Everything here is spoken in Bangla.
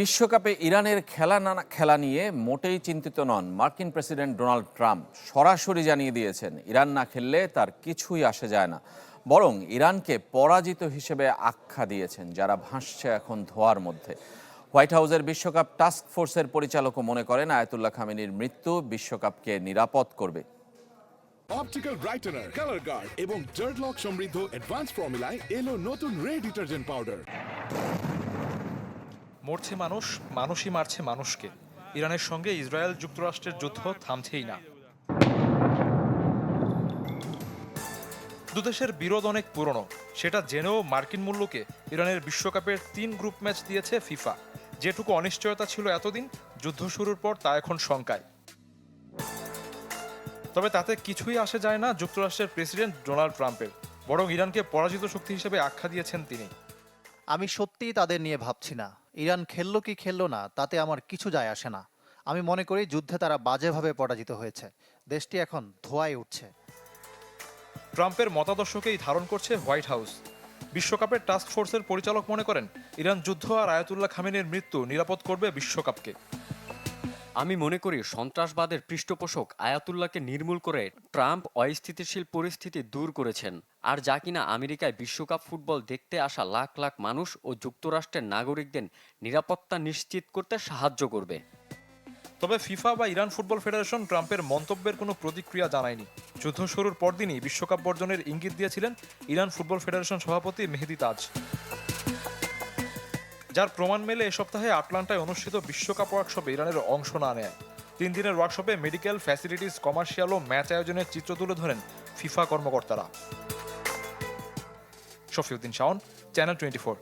বিশ্বকাপে ইরানের খেলা নিয়ে মোটেই চিন্তিত নন মার্কিন প্রেসিডেন্ট ডোনাল্ড ট্রাম্প। সরাসরি জানিয়ে দিয়েছেন ইরান না খেললে তার কিছুই আসে যায় না, বরং ইরানকে পরাজিত হিসেবে আখ্যা দিয়েছেন, যারা ভাসছে এখন ধোঁয়ার মধ্যে। হোয়াইট হাউসের বিশ্বকাপ টাস্ক ফোর্সের পরিচালকও মনে করেন আয়াতুল্লাহ খামেনির মৃত্যু বিশ্বকাপকে নিরাপদ করবে। অপটিক্যাল ব্রাইটেনার, কালার গার্ড এবং জার্ড লক সমৃদ্ধ অ্যাডভান্স ফর্মুলায় এলো নতুন রে ডিটারজেন্ট পাউডার। মরছে মানুষ, মানুষই মারছে মানুষকে। ইরানের সঙ্গে ইসরায়েল যুক্তরাষ্ট্রের যুদ্ধ থামছেই না। দুদেশের বিরোধ অনেক পুরনো, সেটা জেনেও মার্কিন মূল্যকে ইরানের বিশ্বকাপের 3 গ্রুপ ম্যাচ দিয়েছে ফিফা। যেটুকু অনিশ্চয়তা ছিল এতদিন, যুদ্ধ শুরুর পর তা এখন শঙ্কায়। তবে তাতে কিছুই আসে যায় না যুক্তরাষ্ট্রের প্রেসিডেন্ট ডোনাল্ড ট্রাম্পের, বরং ইরানকে পরাজিত শক্তি হিসেবে আখ্যা দিয়েছেন তিনি। আমি সত্যিই তাদের নিয়ে ভাবছি না। ইরান খেললো কি খেললো না তাতে আমার কিছু যায় আসে না। আমি মনে করি যুদ্ধে তারা বাজেভাবে পরাজিত হয়েছে। দেশটি এখন ধোঁয়ায় উঠছে। ট্রাম্পের মতাদর্শকেই ধারণ করছে হোয়াইট হাউস। বিশ্বকাপের টাস্ক ফোর্সের পরিচালক মনে করেন ইরান যুদ্ধ আর আয়াতুল্লাহ খামেনির মৃত্যু নিরাপদ করবে বিশ্বকাপকে। আমি মনে করি সন্ত্রাসবাদের পৃষ্ঠপোষক আয়াতুল্লাহকে নির্মূল করে ট্রাম্প অস্থিতিশীল পরিস্থিতি দূর করেছেন, আর যা কিনা আমেরিকায় বিশ্বকাপ ফুটবল দেখতে আসা লাখ লাখ মানুষ ও যুক্তরাষ্ট্রের নাগরিকদের নিরাপত্তা নিশ্চিত করতে সাহায্য করবে। তবে ফিফা বা ইরান ফুটবল ফেডারেশন ট্রাম্পের মন্তব্যের কোনো প্রতিক্রিয়া জানায়নি। যুদ্ধ শুরুর পরদিনই বিশ্বকাপ বর্জনের ইঙ্গিত দিয়েছিলেন ইরান ফুটবল ফেডারেশন সভাপতি মেহেদি তাজ, যার প্রমাণ মেলে এ সপ্তাহে আটলান্টায় অনুষ্ঠিত বিশ্বকাপ ওয়ার্কশপে ইরানের অংশ না নেয়। 3 দিনের ওয়ার্কশপে মেডিকেল ফ্যাসিলিটিস, কমার্শিয়াল ও ম্যাচ আয়োজনের চিত্র তুলে ধরেন ফিফা কর্মকর্তারা। শফিউদ্দিন শাওন, চ্যানেল 24।